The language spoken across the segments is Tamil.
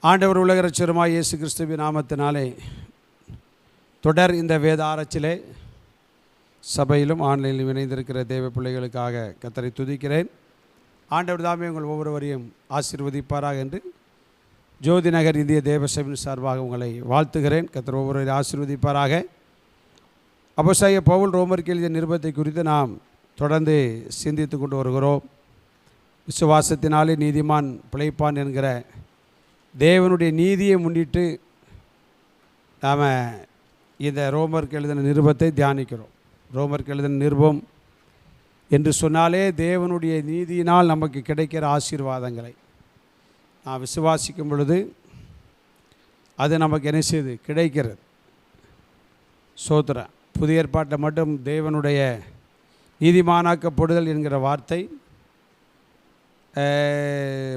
ஆண்டவர் உலக இரட்சகருமாய் இயேசு கிறிஸ்துவின் நாமத்தினாலே தொடர் இந்த வேத ஆராய்ச்சியிலே சபையிலும் ஆன்லைனிலும் இணைந்திருக்கிற தேவ பிள்ளைகளுக்காக கர்த்தரை துதிக்கிறேன். ஆண்டவர் தாமே உங்கள் ஒவ்வொருவரையும் ஆசீர்வதிப்பாராக என்று ஜோதி நகர் இந்திய தேவசபையின் சார்பாக உங்களை வாழ்த்துகிறேன். கர்த்தர் ஒவ்வொருவரையும் ஆசீர்வதிப்பாராக. அப்போஸ்தலனாகிய பவுல் ரோமருக்கு எழுதிய நிருபத்தை குறித்து நாம் தொடர்ந்து சிந்தித்து கொண்டு வருகிறோம். விசுவாசத்தினாலே நீதிமான் பிழைப்பான் என்கிற தேவனுடைய நீதியை முன்னிட்டு நாம் இந்த ரோமருக்கு எழுதின நிருபத்தை தியானிக்கிறோம். ரோமருக்கு எழுதின நிருபம் என்று சொன்னாலே தேவனுடைய நீதியினால் நமக்கு கிடைக்கிற ஆசீர்வாதங்களை நாம் விசுவாசிக்கும் பொழுது அது நமக்கு என்ன செய்யுது, கிடைக்கிறது. சோத்திரம். புதிய ஏற்பாட்டில் மட்டும் தேவனுடைய நீதிமானாக்கப்படுதல் என்கிற வார்த்தை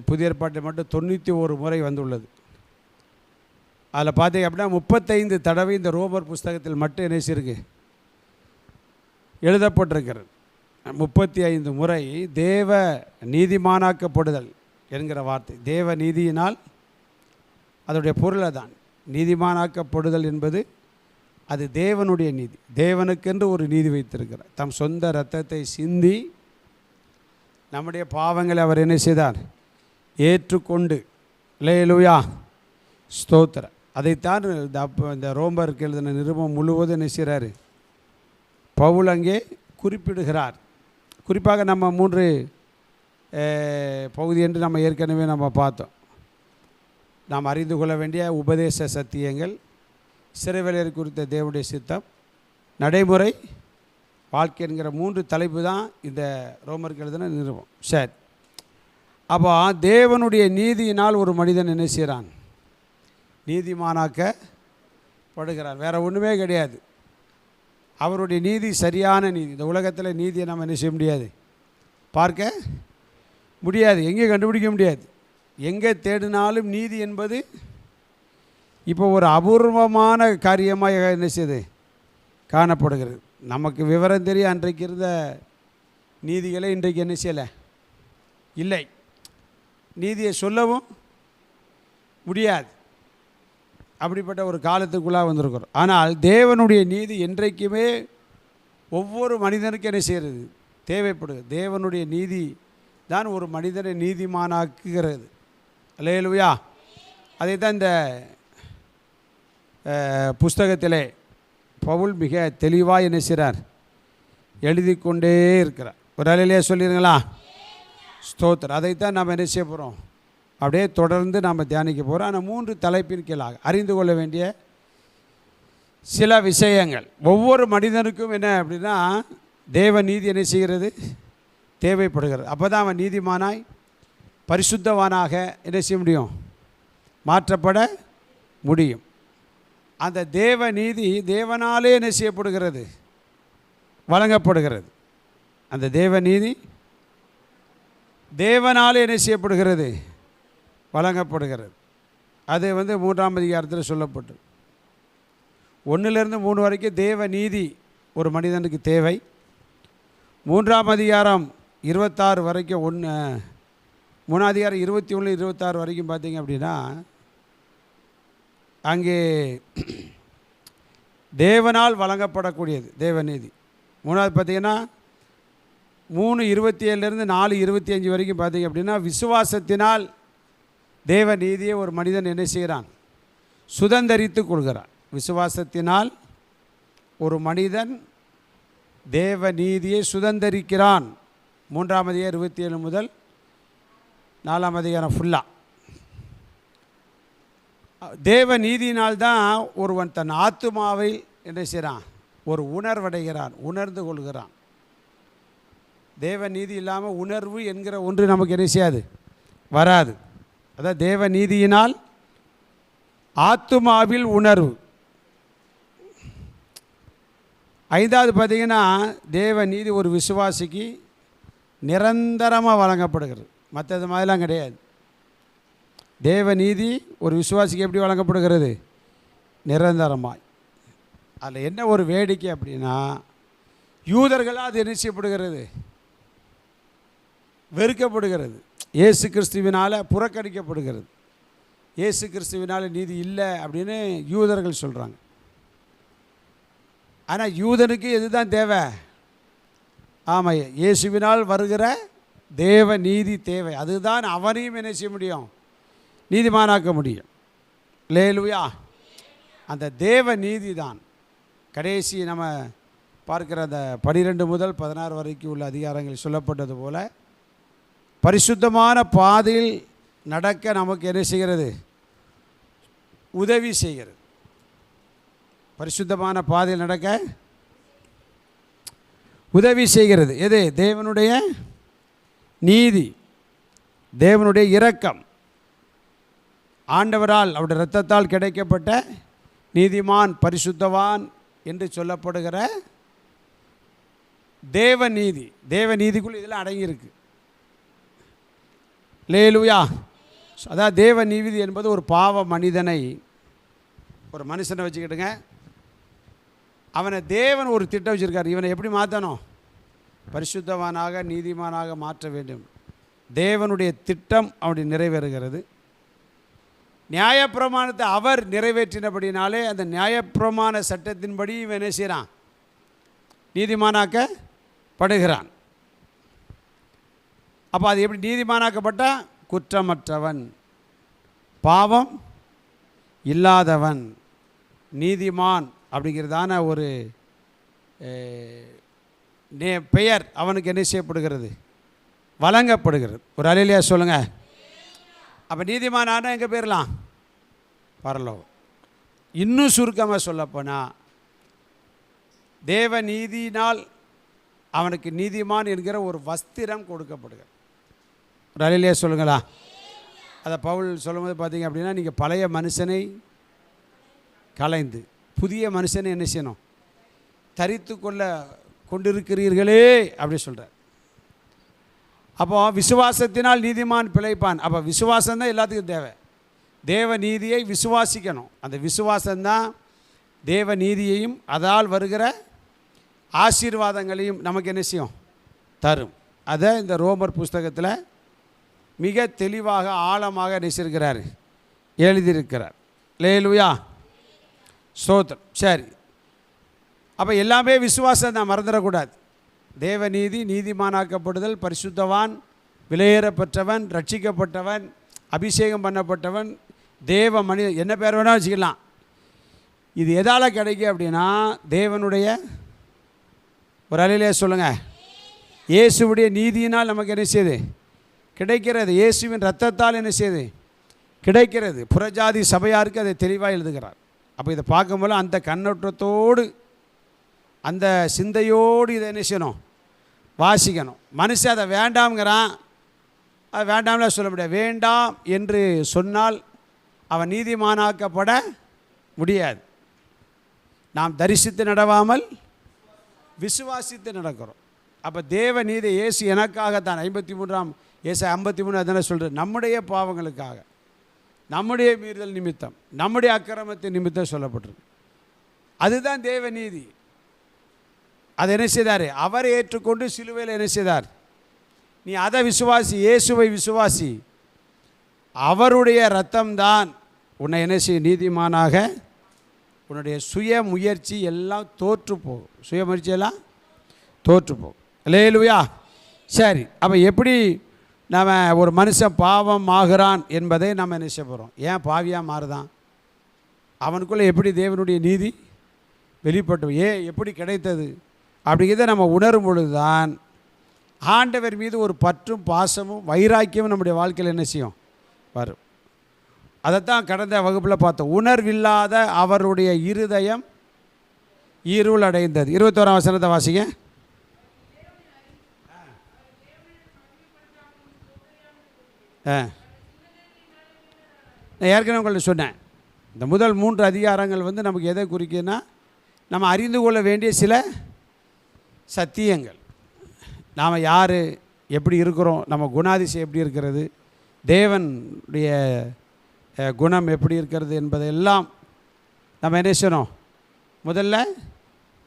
புதிய ஏற்பாட்டில் மட்டும் 91 முறை வந்துள்ளது. அதில் பார்த்தீங்க அப்படின்னா 35 தடவை இந்த ரோமர் புஸ்தகத்தில் மட்டும் என்ன செய்யிருக்கு, எழுதப்பட்டிருக்கிறது. 35 முறை தேவ நீதிமானாக்கப்படுதல் என்கிற வார்த்தை. தேவ நீதியினால் அதனுடைய பொருளை தான் நீதிமானாக்கப்படுதல் என்பது அது தேவனுடைய நீதி. தேவனுக்கென்று ஒரு நீதி வைத்திருக்கிறார். தம் சொந்த இரத்தத்தை சிந்தி நம்முடைய பாவங்களை அவர் என்ன செய்தார், ஏற்றுக்கொண்டு. அல்லேலூயா, ஸ்தோத்திரம். அதைத்தான் இந்த ரோமருக்கு எழுதின நிருபம் முழுவதும் என்ன செய்கிறார், பவுல் அங்கே குறிப்பிடுகிறார். குறிப்பாக நம்ம 3 பகுதி என்று நம்ம ஏற்கனவே நம்ம பார்த்தோம். நாம் அறிந்து கொள்ள வேண்டிய உபதேச சத்தியங்கள், சிறைவேளையர் குறித்த தேவனுடைய சித்தம், நடைமுறை வாழ்க்கை என்கிற 3 தலைப்பு தான் இந்த ரோமருக்கு எழுதின நிருபம். சரி, அப்போ தேவனுடைய நீதியினால் ஒரு மனிதன் என்ன செய்கிறான், நீதிமானாக்கப்படுகிறான். வேறு ஒன்றுமே கிடையாது. அவருடைய நீதி சரியான நீதி. இந்த உலகத்தில் நீதியை நம்ம என்ன செய்ய முடியாது, பார்க்க முடியாது, எங்கே கண்டுபிடிக்க முடியாது. எங்கே தேடினாலும் நீதி என்பது இப்போ ஒரு அபூர்வமான காரியமாக என்ன செய்யுது, காணப்படுகிறது. நமக்கு விவரம் தெரியும், அன்றைக்கு இருந்த நீதிகளை இன்றைக்கு என்ன செய்யலை, இல்லை. நீதியை சொல்லவும் முடியாது. அப்படிப்பட்ட ஒரு காலத்துக்குள்ளாக வந்திருக்கிறோம். ஆனால் தேவனுடைய நீதி என்றைக்குமே ஒவ்வொரு மனிதனுக்கு என்ன செய்கிறது, தேவைப்படுது. தேவனுடைய நீதி தான் ஒரு மனிதனை நீதிமானாக்குகிறது. அல்லேலூயா. அதை தான் இந்த புஸ்தகத்திலே பவுல் மிக தெளிவாக என்ன செய்கிறார், எழுதி கொண்டே இருக்கிறார். ஒரு அலையிலே சொல்லிடுங்களா, ஸ்தோத்திரம். அதைத்தான் நாம் என்ன செய்ய போகிறோம், அப்படியே தொடர்ந்து நாம் தியானிக்க போகிறோம். ஆனால் 3 தலைப்பின் கீழாக அறிந்து கொள்ள வேண்டிய சில விஷயங்கள். ஒவ்வொரு மனிதனுக்கும் என்ன அப்படின்னா தேவ நீதி என்ன செய்கிறது, தேவைப்படுகிறது. அப்போ தான் அவன் நீதிமானாய் பரிசுத்தவானாக என்ன செய்ய முடியும், மாற்றப்பட முடியும். அந்த தேவ நீதி தேவனாலே என்ன செய்யப்படுகிறது, வழங்கப்படுகிறது. அந்த தேவ நீதி தேவனாலே என்ன செய்யப்படுகிறது, வழங்கப்படுகிறது. அது 3ஆம் அதிகாரத்தில் சொல்லப்பட்டு 1லிருந்து 3 வரைக்கும் தேவ நீதி ஒரு மனிதனுக்கு தேவை. 3ஆம் அதிகாரம் 26 வரைக்கும் 3ஆம் அதிகாரம் 21 26 வரைக்கும் பார்த்தீங்க அப்படின்னா அங்கே தேவனால் வழங்கப்படக்கூடியது தேவநீதி. 3ஆவது பார்த்தீங்கன்னா 3:27 4:25 வரைக்கும் பார்த்தீங்க அப்படின்னா விசுவாசத்தினால் தேவ நீதியை ஒரு மனிதன் என்ன செய்கிறான், சுதந்தரித்து கொள்கிறான். விசுவாசத்தினால் ஒரு மனிதன் தேவ நீதியை சுதந்தரிக்கிறான். 3ஆம் அதிகாரம் 27 முதல் 4ஆம் அதிகாரம் ஃபுல்லாக தேவ நீதியினால்தான் ஒருவன் தன் ஆத்துமாவை என்ன செய்கிறான், ஒரு உணர்வடைகிறான், உணர்ந்து கொள்கிறான். தேவ நீதி இல்லாமல் உணர்வு என்கிற ஒன்று நமக்கு என்ன செய்யாது, வராது. அதான் தேவ நீதியினால் ஆத்துமாவில் உணர்வு. 5வது பார்த்தீங்கன்னா தேவ நீதி ஒரு விசுவாசிக்கு நிரந்தரமாக வழங்கப்படுகிறது. மற்றது மாதிரிலாம் கிடையாது. தேவ நீதி ஒரு விசுவாசிக்கு எப்படி வழங்கப்படுகிறது, நிரந்தரமாய். அதில் என்ன ஒரு வேடிக்கை அப்படின்னா யூதர்களால் அது என்ன செய்யப்படுகிறது, வெறுக்கப்படுகிறது. இயேசு கிறிஸ்துவினால் புறக்கணிக்கப்படுகிறது. இயேசு கிறிஸ்துவினால் நீதி இல்லை அப்படின்னு யூதர்கள் சொல்கிறாங்க. ஆனால் யூதனுக்கு எதுதான் தேவை? ஆமாம், இயேசுவினால் வருகிற தேவ நீதி தேவை. அதுதான் அவனையும் என்ன செய்ய முடியும்? நீதிமானாக்க முடியும். அல்லேலூயா. அந்த தேவ நீதி தான் கடைசி நம்ம பார்க்கிற அந்த 12 முதல் 16 வரைக்கும் உள்ள அதிகாரங்கள் சொல்லப்பட்டது போல பரிசுத்தமான பாதையில் நடக்க நமக்கு என்ன செய்கிறது? உதவி செய்கிறது. பரிசுத்தமான பாதையில் நடக்க உதவி செய்கிறது. எது? தேவனுடைய நீதி, தேவனுடைய இரக்கம், ஆண்டவரால் அவருடைய இரத்தத்தால் கிடைக்கப்பட்ட நீதிமான், பரிசுத்தவான் என்று சொல்லப்படுகிற தேவ நீதி. தேவ நீதிக்குள் இதெல்லாம் அடங்கியிருக்கு. அல்லேலூயா. அதாவது தேவ நீதி என்பது ஒரு பாவ மனிதனை, ஒரு மனுஷனை வச்சுக்கிட்டுங்க, அவனை தேவன் ஒரு திட்டம் வச்சுருக்கார். இவனை எப்படி மாற்றணும்? பரிசுத்தவானாக, நீதிமானாக மாற்ற வேண்டும். தேவனுடைய திட்டம் அப்படி நிறைவேறுகிறது. நியாயப்பிரமாணத்தை அவர் நிறைவேற்றினபடினாலே அந்த நியாயப்பிரமாண சட்டத்தின்படி இவன் என்ன செய்கிறான்? நீதிமானாக்கப்படுகிறான். அப்போ அது எப்படி நீதிமானாக்கப்பட்டால்? குற்றமற்றவன், பாவம் இல்லாதவன், நீதிமான் அப்படிங்கிறதான ஒரு பெயர் அவனுக்கு என்ன செய்யப்படுகிறது? வழங்கப்படுகிறது. ஒரு அல்லேலூயா சொல்லுங்கள். அப்போ நீதிமானான எங்கே போயிடலாம்? பரலோகம். இன்னும் சுருக்கமாக சொல்லப்போனால் தேவ நீதியினால் அவனுக்கு நீதிமான் என்கிற ஒரு வஸ்திரம் கொடுக்கப்படுகிறது. ஒரு அல்லேலூயா சொல்லுங்களா. அதை பவுல் சொல்லும்போது பார்த்தீங்க அப்படின்னா, நீங்கள் பழைய மனுஷனை கலைந்து புதிய மனுஷனை என்ன செய்யணும்? தரித்து கொண்டிருக்கிறீர்களே அப்படி சொல்கிறார். அப்போ விசுவாசத்தினால் நீதிமான் பிழைப்பான். அப்போ விசுவாசம்தான் எல்லாத்துக்கும் தேவை. தேவ நீதியை விசுவாசிக்கணும். அந்த விசுவாசம்தான் தேவ நீதியையும் அதால் வருகிற ஆசீர்வாதங்களையும் நமக்கு என்ன செய்யும்? தரும். அதை இந்த ரோமர் புஸ்தகத்தில் மிக தெளிவாக ஆழமாக நினைச்சிருக்கிறார், எழுதியிருக்கிறார். அல்லேலூயா, ஸ்தோத்திரம். சரி, அப்போ எல்லாமே விசுவாசம் தான், மறந்துடக்கூடாது. தேவநீதி, நீதிமானாக்கப்படுதல், பரிசுத்தவான், விலையேறப்பட்டவன், ரட்சிக்கப்பட்டவன், அபிஷேகம் பண்ணப்பட்டவன், தேவ மனிதன், என்ன பேர் வேணால் வச்சுக்கலாம். இது எதால் கிடைக்கும் அப்படின்னா தேவனுடைய, ஒரு அல்லேலூயா சொல்லுங்கள், இயேசுவுடைய நீதியினால் நமக்கு என்ன செய்யுது? கிடைக்கிறது. இயேசுவின் இரத்தத்தால் என்ன செய்யுது? கிடைக்கிறது. புறஜாதி சபையாருக்கு அதை தெளிவாக எழுதுகிறார். அப்போ இதை பார்க்கும்போது அந்த கண்ணோட்டத்தோடு, அந்த சிந்தையோடு இதை என்ன செய்யணும்? வாசிக்கணும். மனுஷன் அதை வேண்டாம்ங்கிறான். அது வேண்டாம்லாம் சொல்ல முடியாது. வேண்டாம் என்று சொன்னால் அவன் நீதிமானாக்கப்பட முடியாது. நாம் தரிசித்து நடவாமல் விசுவாசித்து நடக்கிறோம். அப்போ தேவ நீதி இயேசு எனக்காகத்தான் 53 அதனை சொல்கிறது. நம்முடைய பாவங்களுக்காக, நம்முடைய மீறுதல் நிமித்தம், நம்முடைய அக்கிரமத்தின் நிமித்தம் சொல்லப்பட்டிருக்கு. அதுதான் தேவ நீதி. அதை என்ன செய்தார்? அவர் ஏற்றுக்கொண்டு சிலுவையில் என்ன செய்தார்? நீ அதை விசுவாசி, இயேசுவை விசுவாசி. அவருடைய இரத்தம்தான் உன்னை என்ன செய்ய? நீதிமானாக. உன்னுடைய சுய முயற்சி எல்லாம் தோற்று போகும். சுய முயற்சியெல்லாம் தோற்று போகும். அல்லேலூயா. சரி, அப்போ எப்படி நம்ம ஒரு மனுஷன் பாவம் ஆகிறான் என்பதை நம்ம என்ன செய்ய போகிறோம்? ஏன் பாவியாக மாறுதான்? அவனுக்குள்ளே எப்படி தேவனுடைய நீதி வெளிப்பட்டு எப்படி கிடைத்தது அப்படிங்கிறத நம்ம உணரும் பொழுது தான் ஆண்டவர் மீது ஒரு பற்றும் பாசமும் வைராக்கியமும் நம்முடைய வாழ்க்கையில் என்ன செய்யும்? வரும். அதைத்தான் கடந்த வகுப்பில் பார்த்தோம். உணர்வில்லாத அவருடைய இருதயம் இருள் அடைந்தது. 21ஆம் வசனத்தை வாசிங்க. நான் ஏற்கனவே உங்கள்ட்ட சொன்னேன், இந்த முதல் 3 அதிகாரங்கள் வந்து நமக்கு எதை குறிக்குதுன்னா, நம்ம அறிந்து கொள்ள வேண்டிய சில சத்தியங்கள். நாம் யார், எப்படி இருக்கிறோம், நம்ம குணாதிசயம் எப்படி இருக்கிறது, தேவனுடைய குணம் எப்படி இருக்கிறது என்பதெல்லாம் நம்ம என்ன செய்யணும்? முதல்ல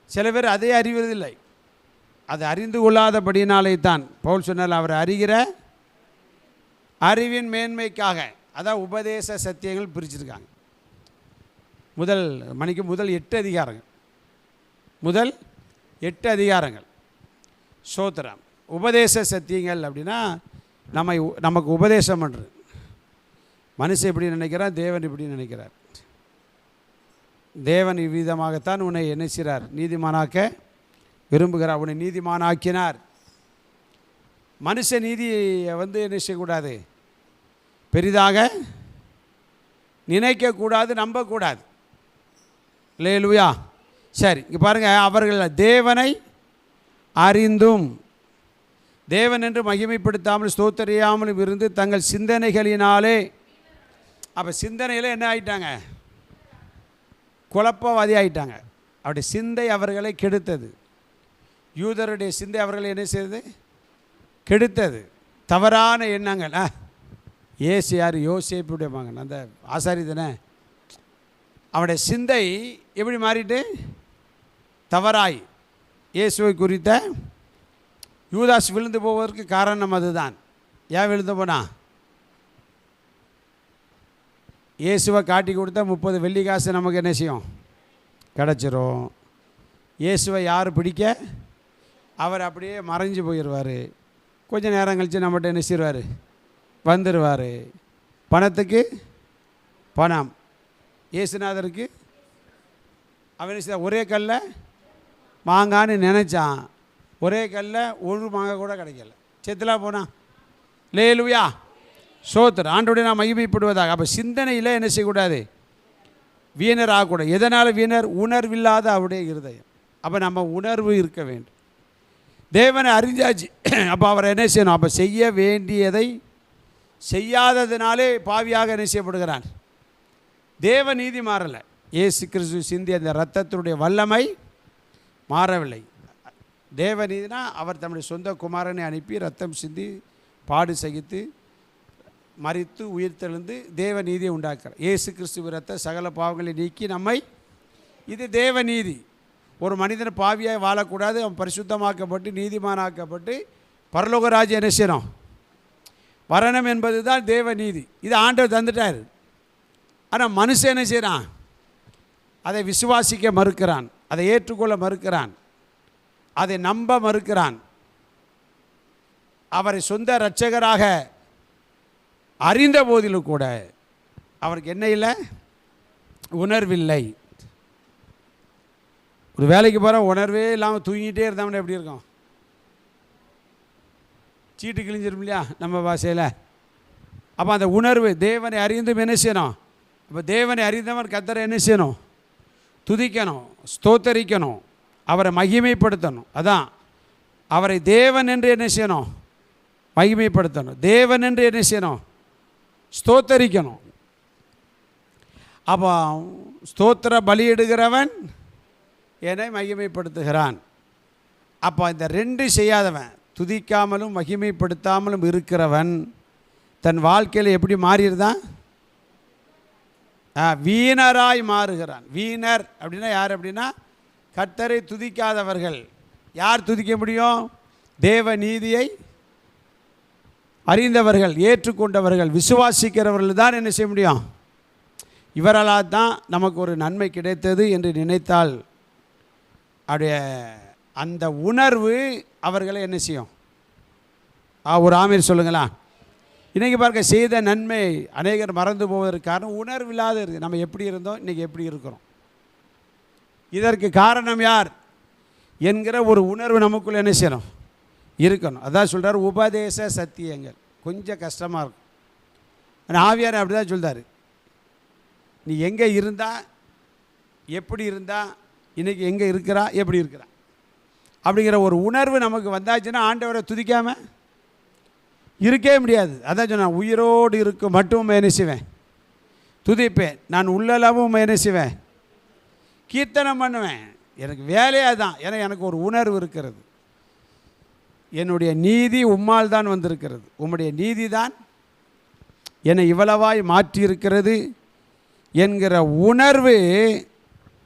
சில பேர் அதை அறிவதில்லை. அதை அறிந்து கொள்ளாதபடினாலே தான் பவுல் சொன்னார், அவர் அறிகிற அறிவின் மேன்மைக்காக. அதான் உபதேச சத்தியங்கள் பிரிச்சிருக்காங்க. முதல் 8 அதிகாரங்கள், முதல் 8 அதிகாரங்கள் சோத்திரம். உபதேச சத்தியங்கள் அப்படின்னா நமக்கு உபதேசம் பண்ணுறது. மனுஷன் இப்படி நினைக்கிறான், தேவன் இப்படி நினைக்கிறார். தேவன் இவ்விதமாகத்தான் உன்னை என்ன செய்கிறார்? நீதிமானாக்க விரும்புகிறார். உன்னை நீதிமானாக்கினார். மனுஷ நீதியை என்ன செய்யக்கூடாது? பெரிதாக நினைக்கக்கூடாது, நம்பக்கூடாது. அல்லேலூயா. சரி, இங்கே பாருங்கள், அவர்கள் தேவனை அறிந்தும் தேவன் என்று மகிமைப்படுத்தாமல் ஸ்தோத்தரியாமலும் இருந்து தங்கள் சிந்தனைகளினாலே, அப்போ சிந்தனையில் என்ன ஆகிட்டாங்க? குழப்பவாதி ஆகிட்டாங்க. அவருடைய சிந்தை அவர்களை கெடுத்தது. யூதருடைய சிந்தை அவர்களை என்ன செய்தது? கெடுத்தது. தவறான எண்ணங்கள். ஏசு யார்? யோசேப்புடைய மகன், அந்த ஆசாரி தானே. அவனுடைய சிந்தை எப்படி மாறிட்டு தவறாய் இயேசுவை குறித்த யூதாஸ் விழுந்து போவதற்கு காரணம் அதுதான். ஏன் விழுந்து போனா? இயேசுவை காட்டி கொடுத்தா 30 வெள்ளி காசு நமக்கு என்ன செய்யும்? கிடச்சிரும். இயேசுவை யார் பிடிக்க? அவர் அப்படியே மறைஞ்சு போயிடுவார். கொஞ்சம் நேரம் கழித்து நம்மகிட்ட என்ன செய்வார்? வந்துடுவார். பணத்துக்கு பணம். இயேசுநாதருக்கு அவன் ஒரே கல்ல மாங்கான்னு நினச்சான். ஒரே கல்ல ஒரு மாங்காய் கூட கிடைக்கல, செத்துலாம் போனான். அல்லேலூயா. சோத்திரம். ஆண்டோடைய நான் மகிமைப்படுவதாக. அப்போ சிந்தனையில் என்ன செய்யக்கூடாது? வீணர் ஆகக்கூடாது. எதனால் வீணர்? உணர்வில்லாத அவருடைய இருதயம். அப்போ நம்ம உணர்வு இருக்க வேண்டும். தேவனை அறிஞ்சாச்சு. அப்போ அவரை என்ன செய்யணும்? அப்போ செய்ய வேண்டியதை செய்யாததுனாலே பாவியாக என்ன செய்யப்படுகிறான்? தேவ நீதி மாறலை. இயேசு கிறிஸ்து சிந்திய அந்த இரத்தத்தினுடைய வல்லமை மாறவில்லை. தேவ நீதினா அவர் தம்முடைய சொந்த குமாரனை அனுப்பி ரத்தம் சிந்தி பாடு சகித்து மரித்து உயிர்த்தெழுந்து தேவ நீதியை உண்டாக்குறார். இயேசு கிறிஸ்துவ ரத்த சகல பாவங்களை நீக்கி நம்மை, இது தேவ நீதி. ஒரு மனிதன் பாவியாக வாழக்கூடாது. அவன் பரிசுத்தமாக்கப்பட்டு நீதிமானாக்கப்பட்டு பரலோக ராஜ்யம் என்ன செய்யணும்? வரணும் என்பது தான் தேவ நீதி. இது ஆண்டவர் தந்துட்டார். ஆனால் மனுஷன் என்ன செய்கிறான்? அதை விசுவாசிக்க மறுக்கிறான், அதை ஏற்றுக்கொள்ள மறுக்கிறான், அதை நம்ப மறுக்கிறான். அவரை சொந்த இரட்சகராக அறிந்த போதிலும் கூட அவருக்கு என்ன இல்லை? உணர்வில்லை. ஒரு வேலைக்கு போகிற உணர்வே இல்லாமல் தூங்கிட்டே இருந்தவனே எப்படி இருக்கும்? சீட்டு கிழிஞ்சிரும் இல்லையா நம்ம பாஷையில். அப்போ அந்த உணர்வு தேவனை அறிந்தும் என்ன செய்யணும்? அப்போ தேவனை அறிந்தவன் கர்த்தரை என்ன செய்யணும்? துதிக்கணும், ஸ்தோத்தரிக்கணும், அவரை மகிமைப்படுத்தணும். அதான் அவரை தேவன் என்று என்ன செய்யணும்? மகிமைப்படுத்தணும். தேவன் என்று என்ன செய்யணும்? ஸ்தோத்தரிக்கணும். அப்போ ஸ்தோத்திர பலியிடுகிறவன் என்னை மகிமைப்படுத்துகிறான். அப்போ இந்த 2 செய்யாதவன், துதிக்காமலும் மகிமைப்படுத்தாமலும் இருக்கிறவன் தன் வாழ்க்கையில் எப்படி மாறிடுதான்? வீணராய் மாறுகிறான். வீணர் அப்படின்னா யார்? அப்படின்னா கர்த்தரை துதிக்காதவர்கள். யார் துதிக்க முடியும்? தேவ நீதியை அறிந்தவர்கள், ஏற்றுக்கொண்டவர்கள், விசுவாசிக்கிறவர்கள் தான் என்ன செய்ய முடியும்? இவரால் தான் நமக்கு ஒரு நன்மை கிடைத்தது என்று நினைத்தால் அப்படிய அந்த உணர்வு அவர்களை என்ன செய்யும்? ஒரு ஆமீர் சொல்லுங்களா. இன்றைக்கி பாருங்க, செய்த நன்மை அநேகர் மறந்து போவதற்கு காரணம் உணர்வு இல்லாத இருக்குது. நம்ம எப்படி இருந்தோம், இன்றைக்கி எப்படி இருக்கிறோம், இதற்கு காரணம் யார் என்கிற ஒரு உணர்வு நமக்குள்ளே என்ன செய்யணும்? இருக்கணும். அதான் சொல்கிறார் உபதேச சத்தியங்கள். கொஞ்சம் கஷ்டமாக இருக்கும். ஆனால் ஆவியார் அப்படி தான் சொல்கிறார். நீ எங்கே இருந்தா, எப்படி இருந்தா, இன்றைக்கி எங்கே இருக்கிறா, எப்படி இருக்கிறா அப்படிங்கிற ஒரு உணர்வு நமக்கு வந்தாச்சுன்னா ஆண்டவரை துதிக்காமல் இருக்கவே முடியாது. அதான் சொன்னேன், உயிரோடு இருக்கும் மட்டும் என்ன செய்வேன்? துதிப்பேன். நான் உள்ளளவும் என்ன செய்வேன்? கீர்த்தனம் பண்ணுவேன். எனக்கு வேலையாக தான். ஏன்னா எனக்கு ஒரு உணர்வு இருக்கிறது. என்னுடைய நீதி உம்மால் தான் வந்திருக்கிறது. உம்முடைய நீதி தான் என்னை இவ்வளவாய் மாற்றியிருக்கிறது என்கிற உணர்வு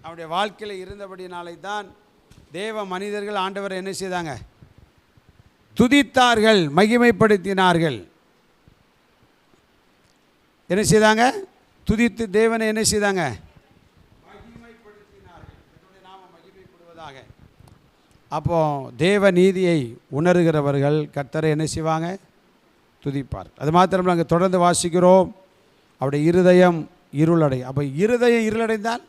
அவருடைய வாழ்க்கையில் இருந்தபடினாலே தான் தேவ மனிதர்கள் ஆண்டவரை என்ன செய்தாங்க? துதித்தார்கள், மகிமைப்படுத்தினார்கள். என்ன செய்தாங்க? துதித்து தேவனை என்ன செய்தாங்க? மகிமைப்படுத்தினார்கள். கர்த்தருடைய நாமம் மகிமைப்படுவதாக. அப்போ தேவ நீதியை உணர்கிறவர்கள் கர்த்தரை என்ன செய்வாங்க? துதிப்பார். அது மாத்திரம் நாங்கள் தொடர்ந்து வாசிக்கிறோம், அவருடைய இருதயம் இருளடை. அப்போ இருதயம் இருளடைந்தால்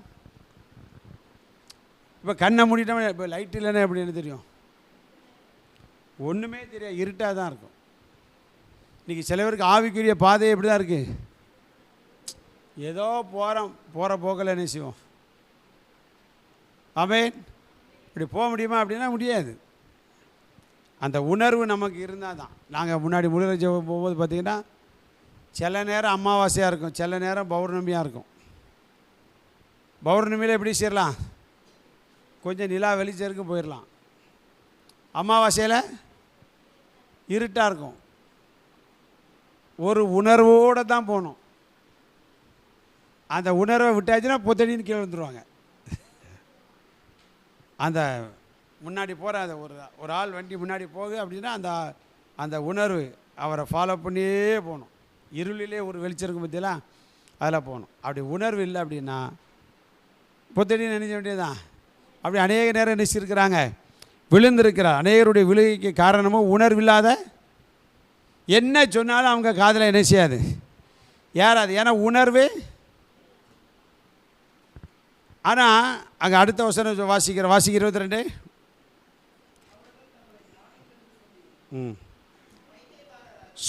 இப்போ கண்ணை மூடிட்டோம், இப்போ லைட் இல்லைன்னா எப்படின்னு தெரியும்? ஒன்றுமே தெரியாது, இருட்டாக தான் இருக்கும். இன்றைக்கி சில பேருக்கு ஆவிக்குரிய பாதை எப்படி தான் இருக்குது? ஏதோ போகிற போக்கில் என்ன செய்வோம்? ஆமென். இப்படி போக முடியுமா அப்படின்னா முடியாது. அந்த உணர்வு நமக்கு இருந்தால் தான். நாங்கள் முன்னாடி முழுரை ஜெபம் போகும்போது பார்த்திங்கன்னா சில நேரம் அமாவாசையாக இருக்கும், சில நேரம் பௌர்ணமியாக இருக்கும். பௌர்ணமியில் எப்படி செய்யலாம்? கொஞ்சம் நிலா வெளிச்சருக்கு போயிடலாம். அமாவாசையில் இருட்டாக இருக்கும். ஒரு உணர்வோடு தான் போகணும். அந்த உணர்வை விட்டாச்சுன்னா பொத்தடின்னு கீழே வந்துடுவாங்க. அந்த முன்னாடி போகிற அந்த ஒரு ஆள் வண்டி முன்னாடி போகுது அப்படின்னா அந்த உணர்வு அவரை ஃபாலோ பண்ணியே போகணும். இருளிலே ஒரு வெளிச்சம் பற்றியெல்லாம் அதில் போகணும். அப்படி உணர்வு இல்லை அப்படின்னா பொத்தடின்னு நினைச்ச வேண்டியதுதான். அப்படி அநேக நேரம் நினைச்சிருக்கிறாங்க, விழுந்திருக்கிறார். அநேகருடைய விழுகைக்கு காரணமும் உணர்வில்லாத, என்ன சொன்னாலும் அவங்க காதில் என்ன செய்யாது, ஏறாது. ஏன்னா உணர்வு. ஆனால் அங்கே அடுத்த வசனம் வாசிக்கிற 22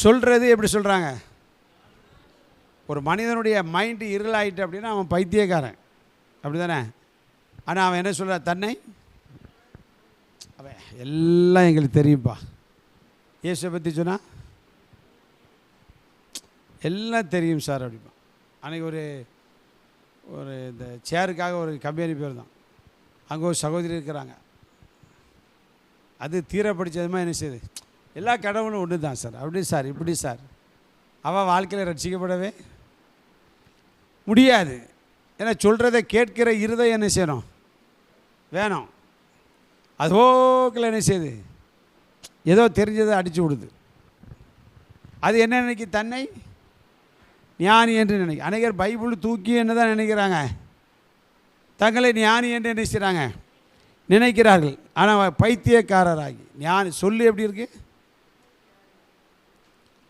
சொல்கிறது எப்படி சொல்கிறாங்க? ஒரு மனிதனுடைய மைண்டு இருளாயிட்டு அப்படின்னா அவன் பைத்தியக்காரன், அப்படி தானே? ஆனால் அவன் என்ன சொல்கிறான்? தன்னை அவன் எல்லாம் எங்களுக்கு தெரியும்ப்பா. இயேசுவை பற்றி சொன்னால் எல்லாம் தெரியும் சார் அப்படிப்பா. அன்றைக்கி ஒரு இந்த சேருக்காக ஒரு கம்பெனி பேர் தான், அங்கே ஒரு சகோதரி இருக்கிறாங்க. அது தீர படித்ததுமா என்ன செய்யுது? எல்லா கடவுளும் ஒன்று தான் சார், அப்படி சார் இப்படி சார். அவள் வாழ்க்கையில் ரட்சிக்கப்படவே முடியாது. ஏன்னா சொல்கிறத கேட்கிற இருதயம் என்ன செய்யணும்? வேணும். அதோக்கில் என்ன செய்யுது? ஏதோ தெரிஞ்சதை அடித்து விடுது. அது என்ன நினைக்கி? தன்னை ஞானி என்று நினைக்க. அநேகர் பைபிள் தூக்கி என்ன தான் நினைக்கிறாங்க? தங்களை ஞானி என்று என்ன செய்கிறாங்க? நினைக்கிறார்கள். ஆனால் பைத்தியக்காரராகி ஞானி சொல்லு எப்படி இருக்கு?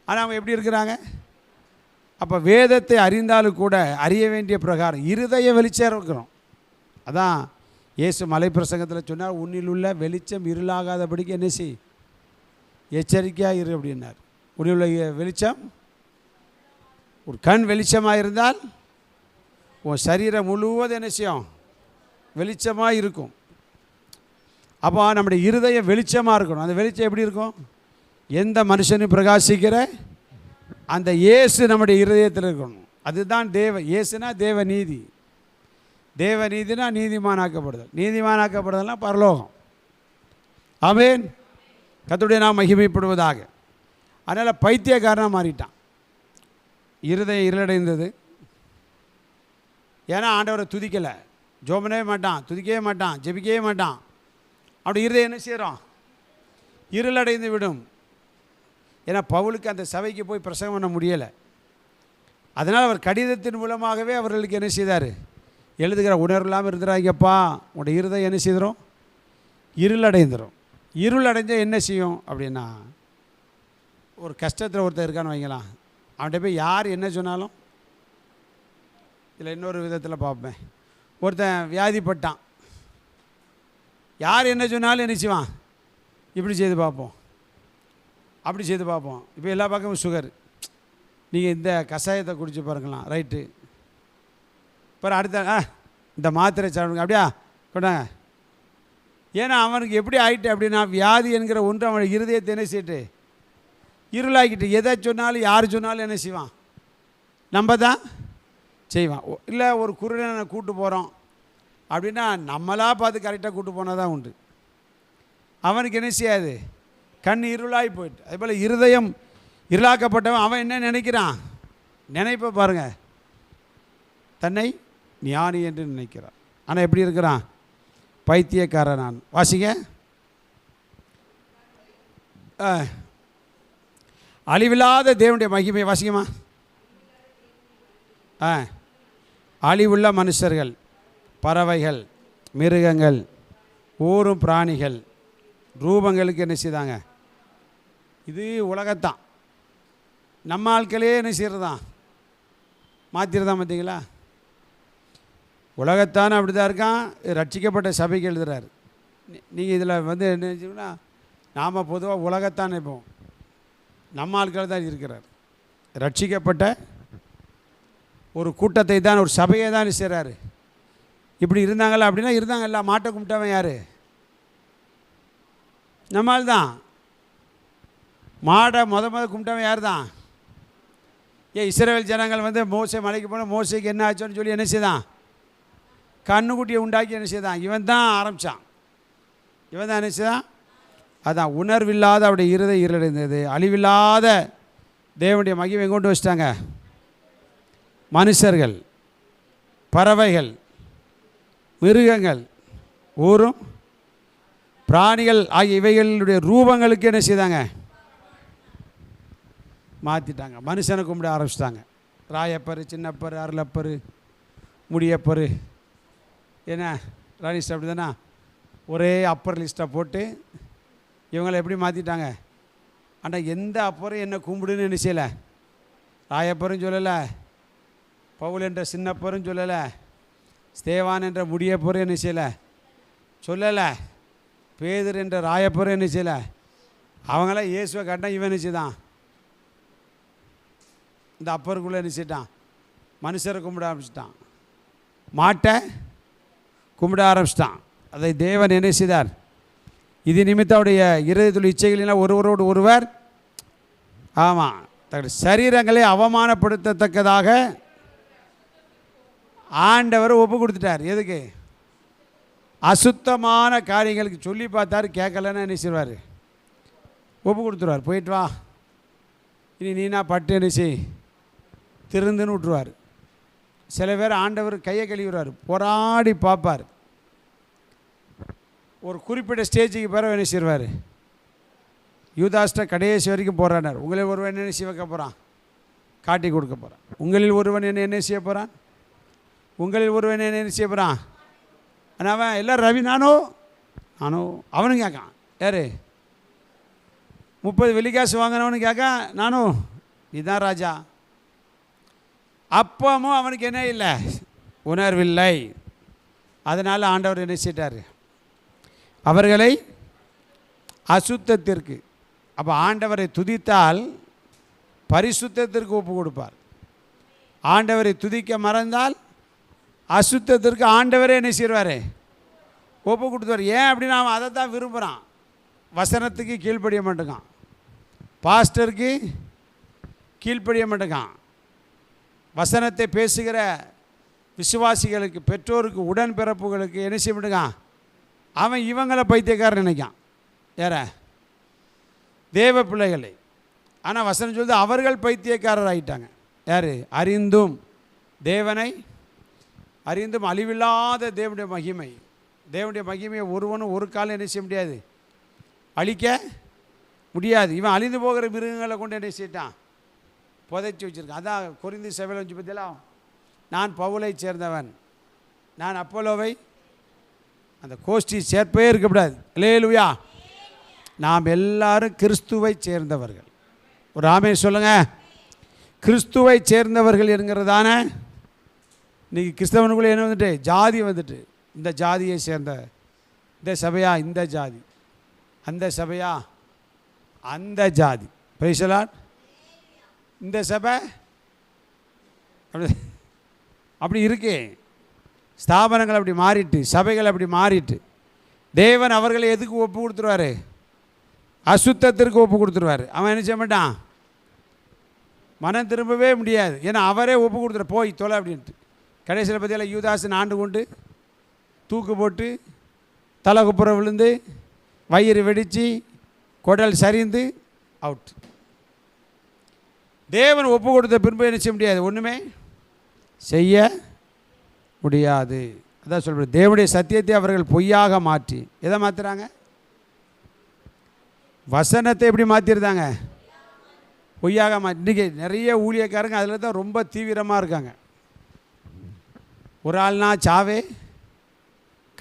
ஆனால் அவங்க எப்படி இருக்கிறாங்க? அப்போ வேதத்தை அறிந்தாலும் கூட அறிய வேண்டிய பிரகாரம் இருதய வெளிச்சம் இருக்கணும். அதான் இயேசு மலை பிரசங்கத்தில் சொன்னார், உன்னில் உள்ள வெளிச்சம் இருளாகாதபடிக்கு என்ன செய், எச்சரிக்கையாக இரு அப்படின்னார். உன்னில் உள்ள வெளிச்சம், ஒரு கண் வெளிச்சமாக இருந்தால் உன் சரீரம் முழுவதும் என்ன செய்யும்? வெளிச்சமாக இருக்கும். அப்போ நம்முடைய இருதயம் வெளிச்சமாக இருக்கணும். அந்த வெளிச்சம் எப்படி இருக்கும்? எந்த மனுஷனும் பிரகாசிக்கிற அந்த இயேசு நம்முடைய இருதயத்தில் இருக்கணும். அதுதான் இயேசுனா தேவ நீதி. தேவ நீதினா நீதிமானாக்கப்படுதல். நீதிமானாக்கப்படுதல்னா பரலோகம். ஆமென். கர்த்தருடைய நாமம் மகிமைப்படுவதாக. அதனால் பைத்தியக்காரனாக மாறிட்டான். இருதயம் இருளடைந்தது. ஏன்னா ஆண்டவரை துதிக்கலை, ஜோமனவே மாட்டான், துதிக்கவே மாட்டான், ஜெபிக்கவே மாட்டான். அப்படி இருதயம் என்ன செய்கிறோம்? இருளடைந்து விடும். ஏன்னா பவுலுக்கு அந்த சபைக்கு போய் பிரசங்கம் பண்ண முடியலை. அதனால் அவர் கடிதத்தின் மூலமாகவே அவர்களுக்கு என்ன செய்தார்? எழுதுகிற உணர்வு இல்லாமல் இருந்துறாங்கப்பா, உங்களுடைய இருதயம் என்ன செய்திடும்? இருளடைந்துடும். இருளடைஞ்சால் என்ன செய்யும் அப்படின்னா, ஒரு கஷ்டத்தில் ஒருத்தர் இருக்கான்னு வைங்களாம், அவன்கிட்ட போய் யார் என்ன சொன்னாலும், இதில் இன்னொரு விதத்தில் பார்ப்பேன், ஒருத்தன் வியாதிப்பட்டான், யார் என்ன சொன்னாலும் என்ன செய்வான்? இப்படி செய்து பார்ப்போம், அப்படி செய்து பார்ப்போம். இப்போ எல்லா பக்கமும் சுகர், நீங்கள் இந்த கஷாயத்தை குடிச்சு பாருங்களாம், ரைட்டு. அப்புறம் அடுத்த இந்த மாத்திரை சாப்பிடுங்க, அப்படியா கொண்டாங்க. ஏன்னா அவனுக்கு எப்படி ஆகிட்டு அப்படின்னா, வியாதி என்கிற ஒன்று அவன் இருதயத்தை என்ன செய்யிட்டு இருளாக்கிட்டு, எதை சொன்னாலும் யார் சொன்னாலும் என்ன செய்வான்? நம்ம தான் செய்வான். இல்லை ஒரு குருடனை கூப்பிட்டு போகிறோம் அப்படின்னா நம்மளாக பார்த்து கரெக்டாக கூப்பிட்டு போனால் தான் உண்டு. அவனுக்கு என்ன செய்யாது? கண் இருளாகி போயிட்டு. அதேபோல் இருதயம் இருளாக்கப்பட்டவன் அவன் என்ன நினைக்கிறான்? நினைப்ப பாருங்கள், தன்னை ஞானி என்று நினைக்கிறான். ஆனால் எப்படி இருக்கிறான்? பைத்தியக்காரன். நான் வாசிங்க, அழிவில்லாத தேவனுடைய மகிமை வாசிக்கமா. அழிவுள்ள மனுஷர்கள், பறவைகள், மிருகங்கள், ஊரும் பிராணிகள், ரூபங்களுக்கு என்ன செய்தாங்க? இது உலகத்தான். நம்ம ஆட்களே என்ன செய்கிறதான்? மாற்றிடுதான். பார்த்தீங்களா? உலகத்தான அப்படி தான் இருக்கான். ரட்சிக்கப்பட்ட சபைக்கு எழுதுகிறார். நீங்கள் இதில் வந்து என்ன நினச்சிங்கன்னா, நாம் பொதுவாக உலகத்தான் நினைப்போம். நம்ம ஆட்கள் தான் இருக்கிறார். ரட்சிக்கப்பட்ட ஒரு கூட்டத்தை தான், ஒரு சபையை தான் செய்கிறாரு. இப்படி இருந்தாங்களா? அப்படின்னா இருந்தாங்கல்ல. மாட்டை கும்பிட்டவன் யார்? நம்மால் தான். மாடை முத கும்பிட்டவன் யார் தான்? இஸ்ரவேல் ஜனங்கள் வந்து மோசே மலைக்கு போன மோசைக்கு என்ன ஆச்சோன்னு சொல்லி என்ன செய்தான்? கண்ணுக்குட்டியை உண்டாக்கி என்ன செய்தான்? இவன் தான் ஆரம்பித்தான். இவன் தான் என்ன செய்தான்? அதான் உணர்வில்லாத அவருடைய இருதயம் இருளடைந்தது. அழிவில்லாத தேவனுடைய மகிமை கொண்டு வச்சிட்டாங்க. மனுஷர்கள், பறவைகள், மிருகங்கள், ஊரும் பிராணிகள் ஆகிய இவைகளுடைய ரூபங்களுக்கு என்ன செய்தாங்க? மாற்றிட்டாங்க. மனுஷனை கும்பிட ஆரம்பிச்சிட்டாங்க. ராயப்பர், சின்னப்பர், அருளப்பர், முடியப்பர், என்ன ராணிஸ்ட் அப்படி தானே ஒரே அப்பர் லிஸ்ட்டை போட்டு இவங்களை எப்படி மாற்றிட்டாங்க? ஆனால் எந்த அப்பரும் என்ன கும்பிடுன்னு என்ன செய்யலை? ராயப்பரும் சொல்லலை, பவுல் என்ற சின்னப்பரும் சொல்லலை, ஸ்தேவான் என்ற முடியப்பரும் என்ன செய்யலை சொல்லலை, பேதர் என்ற ராயப்பரும் என்ன செய்யலை. அவங்களாம் இயேசுவை கட்டினா இவன் என்ன செய்தான்? இந்த அப்பருக்குள்ளே என்ன செய்யிட்டான்? மனுஷரை கும்பிட ஆரம்பிச்சிட்டான். மாட்டை கும்பிட ஆரம்பிச்சிட்டான். அதை தேவன் என்ன செய்தார்? இது நிமித்தவுடைய இருதயத்துள்ள இச்சைகளினால் ஒருவரோடு ஒருவர் தங்களுடைய சரீரங்களை அவமானப்படுத்தத்தக்கதாக ஆண்டவர் ஒப்பு கொடுத்துட்டார். எதுக்கு? அசுத்தமான காரியங்களுக்கு சொல்லி பார்த்தாரு, கேட்கலன்னு என்ன செய்வார்? ஒப்பு கொடுத்துருவார். போயிட்டு வா, இனி நீனா பட்டு என்ன செய், திருந்துன்னு விட்டுருவார். சில பேர் ஆண்டவர் கையை கழுவிடுவார், போராடி பார்ப்பார். ஒரு குறிப்பிட்ட ஸ்டேஜுக்கு பிறகு என்ன செய்வார்? யூதாஸ்ட கடைசி வரைக்கும் போராடினார். உங்களில் ஒருவன் என்ன செய்ய வைக்க போகிறான்? காட்டி கொடுக்க போகிறான். உங்களில் ஒருவன் என்ன செய்ய போகிறான்? உங்களில் ஒருவன் என்ன செய்ய போகிறான்? ஆனால் அவன் எல்லோரும் ரவி நானும் அவனும் கேட்கான். யார்? 30 வெள்ளிக்காசு வாங்கினவனு கேட்க, நானும் இதுதான் ராஜா. அப்பமும் அவனுக்கு என்ன இல்லை? உணர்வில்லை. அதனால் ஆண்டவர் என்ன செய்தார்? அவர்களை அசுத்தத்திற்கு. அப்போ ஆண்டவரை துதித்தால் பரிசுத்தத்திற்கு ஒப்பு கொடுப்பார். ஆண்டவரை துதிக்க மறந்தால் அசுத்தத்திற்கு ஆண்டவரே என்ன செய்வார்? ஒப்பு கொடுத்துவார். ஏன் அப்படின்னா அவன் அதை தான் விரும்புகிறான். வசனத்துக்கு கீழ்ப்படிய மாட்டேங்கான், பாஸ்டருக்கு கீழ்ப்படிய மாட்டேங்கான். வசனத்தை பேசுகிற விசுவாசிகளுக்கு, பெற்றோருக்கு, உடன்பிறப்புகளுக்கு என்ன செய்ய மாட்டேங்கான். அவன் இவங்களை பைத்தியக்காரன் நினைக்கான். யார? தேவ பிள்ளைகளை. ஆனால் வசனம் சொல்லுது அவர்கள் பைத்தியக்காரர் ஆகிட்டாங்க. யார்? அறிந்தும் தேவனை அறிந்தும் அழிவில்லாத தேவனுடைய மகிமை. தேவனுடைய மகிமையை ஒருவனும் ஒரு காலம் என்ன செய்ய முடியாது? அழிக்க முடியாது. இவன் அழிந்து போகிற மிருகங்களை கொண்டு என்ன செய்யிட்டான்? புதைச்சி வச்சுருக்கான். அதான் கொரிந்து சபையில் வச்சு பார்த்தீங்களா, நான் பவுலை சேர்ந்தவன், நான் அப்போலோவை அந்த கோஷ்டி சேர்ப்பே இருக்கக்கூடாது. அல்லேலூயா. நாம் எல்லாரும் கிறிஸ்துவை சேர்ந்தவர்கள். ஒரு ஆமென் சொல்லுங்கள். கிறிஸ்துவை சேர்ந்தவர்கள் என்கிறதான இன்றைக்கி கிறிஸ்தவனுக்குள்ளே என்ன வந்துட்டு? ஜாதி வந்துட்டு. இந்த ஜாதியை சேர்ந்த, இந்த சபையா இந்த ஜாதி, அந்த சபையா அந்த ஜாதி. Praise the Lord. இந்த சபை அப்படி இருக்கு. ஸ்தாபனங்கள் அப்படி மாறிட்டு, சபைகள் அப்படி மாறிட்டு, தேவன் அவர்களை எதுக்கு ஒப்பு கொடுத்துருவார்? அசுத்தத்திற்கு ஒப்பு கொடுத்துருவார். அவன் என்ன செய்ய மாட்டான்? மனம் திரும்பவே முடியாது. ஏன்னா அவரே ஒப்பு கொடுத்துரு, போய் தொலை அப்படின்ட்டு. கடைசியில் பற்றியில் யூதாசன் ஆண்டு கொண்டு தூக்கு போட்டு தலை குப்புறம் விழுந்து வயிறு வெடித்து குடல் சரிந்து அவுட். தேவன் ஒப்பு கொடுத்த பின்பு என்ன செய்ய முடியாது? ஒன்றுமே செய்ய முடியாது. அதான் சொல்கிறேன், தேவனுடைய சத்தியத்தை அவர்கள் பொய்யாக மாற்றி எதை மாற்றுறாங்க? வசனத்தை எப்படி மாற்றிருந்தாங்க? பொய்யாக மாற்றி. இன்றைக்கி நிறைய ஊழியக்காரங்க அதில் தான் ரொம்ப தீவிரமாக இருக்காங்க. ஒரு ஆள்னா சாவே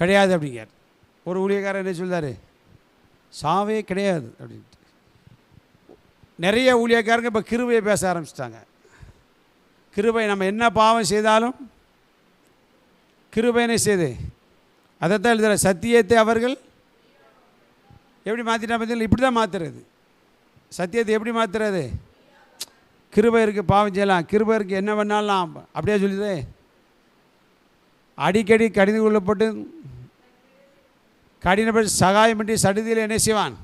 கிடையாது அப்படிங்கிறார். ஒரு ஊழியக்காரர் என்ன சொல்றாரு? சாவே கிடையாது அப்படின்ட்டு. நிறைய ஊழியக்காரங்க இப்போ கிருபையை பேச ஆரம்பிச்சிட்டாங்க. கிருபை, நம்ம என்ன பாவம் செய்தாலும் கிருபை என்ன செய்யுது? அதைத்தான் எழுதுகிற. சத்தியத்தை அவர்கள் எப்படி மாற்றிட்டா பார்த்தீங்களா? இப்படி தான் மாற்றுறது. சத்தியத்தை எப்படி மாற்றுறது? கிருபை இருக்குது, பாவம் செய்யலாம். கிருபை இருக்குது, என்ன பண்ணாலும் அப்படியே சொல்லிடுது. அடிக்கடி கடிந்து கொள்ளப்பட்டு கடினப்பட்டு சகாயம் பண்ணி சடுதியில் என்ன செய்வான்?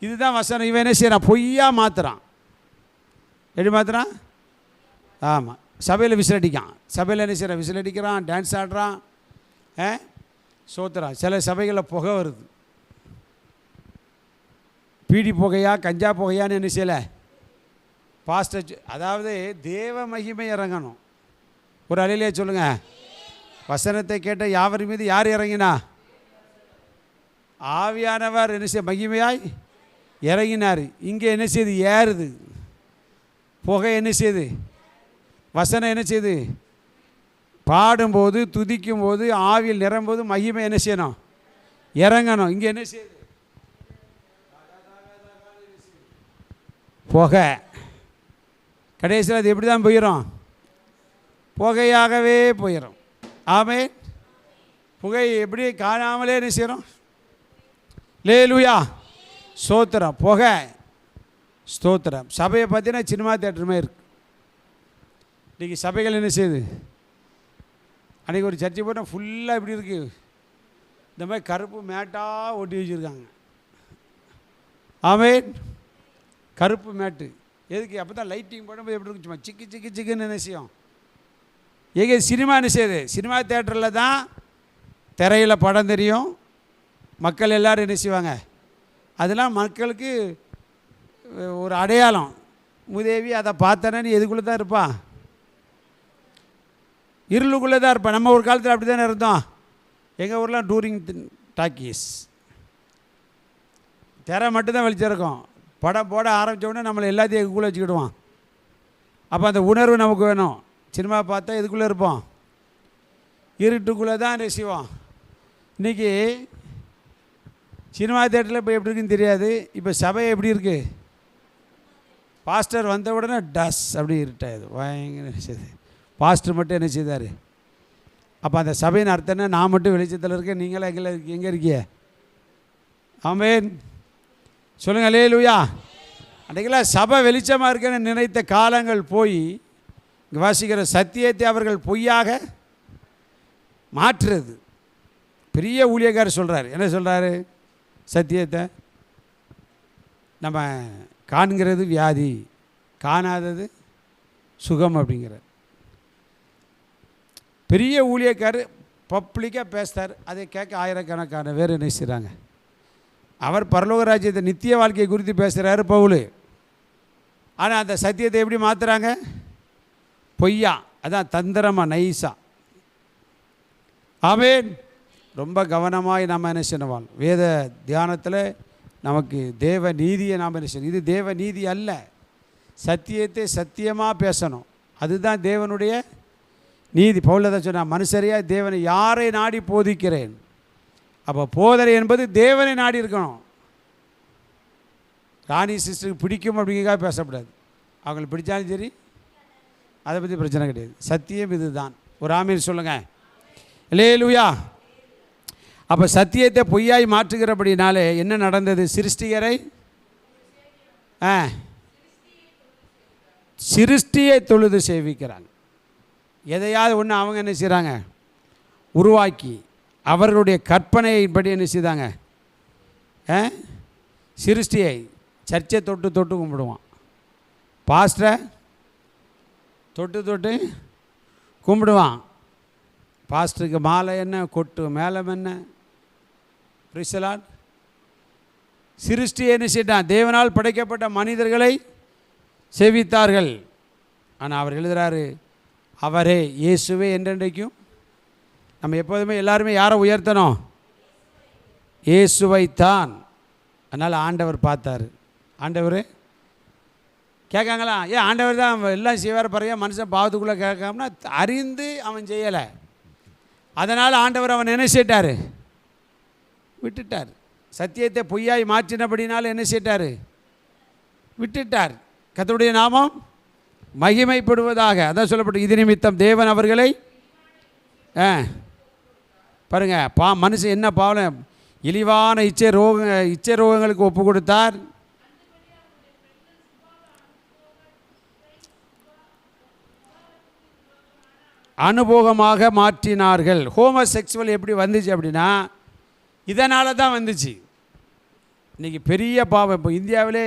இதுதான் வசனம். இவன் என்ன செய்கிறான்? பொய்யா மாற்றுறான். எப்படி மாற்றுறான்? ஆமாம், சபையில் விசிலடிக்கான். சபையில் என்ன செய்கிறான்? விசிலடிக்கிறான், டான்ஸ் ஆடுறான், சோத்துறான். சில சபைகளில் புகை வருது. பீடி புகையா கஞ்சா புகையான்னு என்ன செய்யலை பாஸ்டர். அதாவது தேவ மகிமை இறங்கணும். ஒரு அலையிலே சொல்லுங்கள். வசனத்தை கேட்ட யாவர் மீது யார் இறங்கினா? ஆவியானவர் என்ன செய்ய மகிமையாய் இறங்கினார். இங்கே என்ன செய்யுது? ஏறுது புகை. என்ன செய்யுது? வசனம் என்ன செய்யுது? பாடும்போது துதிக்கும் போது ஆவியில் நிரம்போது மகிமை என்ன செய்யணும்? இறங்கணும். இங்கே என்ன செய்யுது? புகை. கடைசியில் அது எப்படி தான் போயிடும்? புகையாகவே போயிடும். ஆமென். புகை எப்படி காணாமலே என்ன செய்கிறோம்? லேலுயா, ஸ்தோத்திரம். புகை, ஸ்தோத்திரம். சபையை பார்த்தீங்கன்னா சினிமா தேட்டர் மாதிரி இருக்குது. இன்றைக்கி சபைகள் என்ன செய்யுது? அன்றைக்கி ஒரு சர்ச்சை போட்டால் ஃபுல்லாக இப்படி இருக்குது. இந்த மாதிரி கருப்பு மேட்டாக ஒட்டி வச்சுருக்காங்க. ஆமென். கருப்பு மேட்டு எதுக்கு? அப்போ தான் லைட்டிங் போடும்போது எப்படி இருக்கு? சும்மா சிக்கு சிக்கு சிக்குன்னு என்ன செய்யும்? எங்கே சினிமா என்ன செய்யுது? சினிமா தேட்டரில் தான் திரையில் படம் தெரியும். மக்கள் எல்லோரும் என்ன செய்வாங்க? அதெல்லாம் மக்களுக்கு ஒரு அடையாளம். மூதேவி அதை பார்த்தனே எதுக்குள்ளே தான் இருப்பான்? இருளுக்குள்ளே தான் இருப்பான். நம்ம ஒரு காலத்தில் அப்படி தானே இருந்தோம். எங்கள் ஊரில் டூரிங் டாக்கீஸ் திரை மட்டும்தான் வெளிச்சிருக்கோம். படம் போட ஆரம்பித்த உடனே நம்மளை எல்லாத்தையும் எதுக்குள்ளே வச்சுக்கிடுவான். அப்போ அந்த உணர்வு நமக்கு வேணும். சினிமா பார்த்தா எதுக்குள்ளே இருப்போம்? இருட்டுக்குள்ளே தான் செய்வோம். இன்றைக்கி சினிமா தேட்டரில் இப்போ எப்படி இருக்குன்னு தெரியாது. இப்போ சபை எப்படி இருக்குது? பாஸ்டர் வந்த உடனே டஸ் அப்படி இருட்டாது பயங்கர செய்யுது. பாஸ்டர் மட்டும் என்ன செய்தார்? அப்போ அந்த சபையின் அர்த்தம் என்ன? நான் மட்டும் வெளிச்சத்தில் இருக்கேன், நீங்களாம் எங்கே இருக்கீங்க? ஆமென். சொல்லுங்கள் அல்லேலூயா. அன்றைக்கெல்லாம் சபை வெளிச்சமாக இருக்குன்னு நினைத்த காலங்கள் போய் இங்கே வாசிக்கிற சத்தியத்தை அவர்கள் பொய்யாக மாற்றுறது. பெரிய ஊழியக்காரர் சொல்கிறார். என்ன சொல்கிறாரு? சத்தியத்தை நம்ம காண்கிறது வியாதி, காணாதது சுகம் அப்படிங்கிறார். பெரிய ஊழியக்காரர் பப்ளிக்காக பேசுகிறார். அதை கேட்க ஆயிரக்கணக்கான பேர் என்ன செய்கிறாங்க? அவர் பரலோக ராஜ்யத்தை நித்திய வாழ்க்கையை குறித்து பேசுகிறாரு பவுல். ஆனால் அந்த சத்தியத்தை எப்படி மாற்றுறாங்க? பொய்யா. அதான் தந்திரமாக நைஸா. ஆமென். ரொம்ப கவனமாக நாம் என்ன செய்யணும்? வேத தியானத்தில் நமக்கு தேவ நீதியை நாம் என்ன செய்யணும்? இது தேவ நீதி அல்ல. சத்தியத்தை சத்தியமாக பேசணும். அதுதான் தேவனுடைய நீதி. பவுல் தான் சொன்னால், மனுஷரையா தேவனை யாரை நாடி போதிக்கிறேன். அப்போ போதனை என்பது தேவனை நாடி இருக்கணும். ராணி சிஸ்டருக்கு பிடிக்கும் அப்படிங்கிறக்காக பேசக்கூடாது. அவங்களுக்கு பிடிச்சாலும் சரி, அதை பற்றி பிரச்சனை கிடையாது. சத்தியம் இது தான். ஒரு ஆமீன் சொல்லுங்கள். அல்லேலூயா. அப்போ சத்தியத்தை பொய்யாய் மாற்றுகிறபடினாலே என்ன நடந்தது? சிருஷ்டியை தொழுது சேவிக்கிறாங்க. எதையாவது ஒன்று அவங்க என்ன செய்கிறாங்க? உருவாக்கி அவர்களுடைய கற்பனையின்படி என்ன செய்தாங்க? சிருஷ்டியை சர்ச்சை தொட்டு தொட்டு கும்பிடுவான். பாஸ்டரை தொட்டு தொட்டு கும்பிடுவான். பாஸ்டருக்கு மாலை என்ன, கொட்டு மேலம் என்ன, பிரிசலான். சிருஷ்டியை என்ன செய்தான்? தேவனால் படைக்கப்பட்ட மனிதர்களை சேவித்தார்கள். ஆனால் அவர் எழுதுகிறாரு, அவரே இயேசுவே என்றென்றைக்கும். நம்ம எப்போதுமே எல்லாருமே யாரை உயர்த்தணும்? இயேசுவைத்தான். அதனால் ஆண்டவர் பார்த்தார். ஆண்டவர் கேட்காங்களா? ஏன் ஆண்டவர் தான் எல்லாம் செய்வார் பாருங்க, மனுஷன் பாவத்துக்குள்ளே கேட்காமனா அறிந்து அவன் செய்யலை. அதனால் ஆண்டவர் அவன் என்ன செய்தார்? விட்டுட்டார். சத்தியத்தை பொய்யாய் மாற்றினபடினாலும் என்ன செய்தார்? விட்டுட்டார். கர்த்தருடைய நாமம் மகிமைப்படுவதாக. அதான் சொல்லப்பட்டு, இது நிமித்தம் தேவன் அவர்களை பாருங்கள், மனுஷன் என்ன பாவம், இழிவான இச்சை ரோகங்களுக்கு ஒப்பு கொடுத்தார். அனுபவமாக மாற்றினார்கள். ஹோமோசெக்சுவல் எப்படி வந்துச்சு அப்படின்னா இதனால தான் வந்துச்சு. இன்றைக்கி பெரிய பாவம். இப்போ இந்தியாவிலே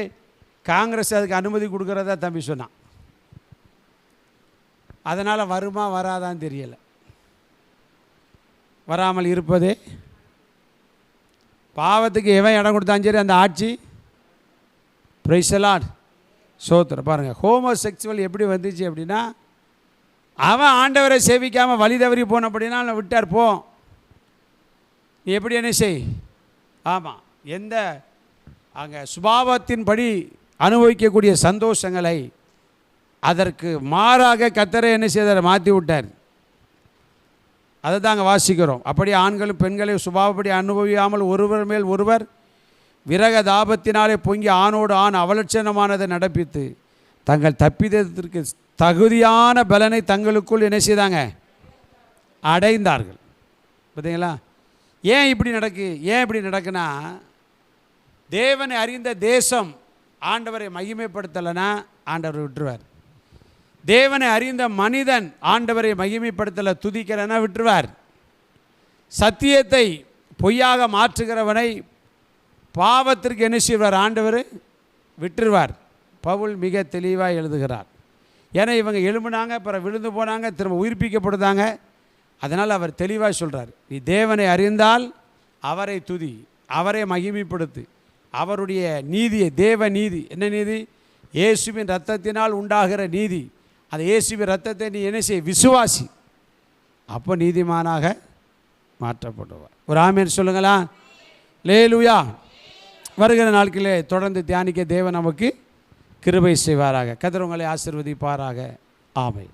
காங்கிரஸ் அதுக்கு அனுமதி கொடுக்குறதா தம்பி சொன்னான். அதனால் வருமா வராதான்னு தெரியலை. வராமல் இருப்பதே பாவத்துக்கு எவன் இடம் கொடுத்தாலும் சரி அந்த ஆட்சி. Praise the Lord. சோத்திரம். பாருங்கள், ஹோமோசெக்சுவல் எப்படி வந்துச்சு அப்படின்னா அவன் ஆண்டவரை சேவிக்காமல் வழி தவறி போனப்படினா விட்டார். போ, நீ எப்படி என்ன செய். ஆமாம், எந்த அங்கே சுபாவத்தின்படி அனுபவிக்கக்கூடிய சந்தோஷங்களை அதற்கு மாறாக கர்த்தரை என்ன செய்தார்? மாற்றி விட்டார். அதை தான் அங்கே வாசிக்கிறோம். அப்படி ஆண்களும் பெண்களையும் சுபாவப்படி அனுபவியாமல் ஒருவர் மேல் ஒருவர் விரக தாபத்தினாலே பொங்கி ஆணோடு ஆண் அவலட்சணமானதை நடப்பித்து தங்கள் தப்பிதத்திற்கு தகுதியான பலனை தங்களுக்குள் என்ன செய்தாங்க? அடைந்தார்கள். பார்த்தீங்களா? ஏன் இப்படி நடக்குன்னா தேவனை அறிந்த தேசம் ஆண்டவரை மகிமைப்படுத்தலைன்னா ஆண்டவரை விட்டுருவார். தேவனை அறிந்த மனிதன் ஆண்டவரை மகிமைப்படுத்தலை துதிக்கிறனா விட்டுருவார். சத்தியத்தை பொய்யாக மாற்றுகிறவனை பாவத்திற்கு என்ன செய்வார்? ஆண்டவர் விட்டுருவார். பவுல் மிக தெளிவாக எழுதுகிறார். ஏன்னா இவங்க எழும்புனாங்க, அப்புறம் விழுந்து போனாங்க, திரும்ப உயிர்ப்பிக்கப்படுதாங்க. அதனால் அவர் தெளிவாக சொல்கிறார், நீ தேவனை அறிந்தால் அவரை துதி, அவரை மகிமைப்படுத்து, அவருடைய நீதியை, தேவ நீதி. என்ன நீதி? இயேசுவின் இரத்தத்தினால் உண்டாகிற நீதி. அந்த இயேசுவின் இரத்தத்தை நீ என்ன செய்? விசுவாசி. அப்போ நீதிமானாக மாற்றப்படுவார். ஒரு ஆமென் சொல்லுங்களா? அல்லேலூயா. வருகிற நாட்களிலே தொடர்ந்து தியானிக்க தேவன் நமக்கு கிருபை செய்வாராக. கர்த்தர் உங்களை ஆசீர்வதிப்பாராக. ஆமென்.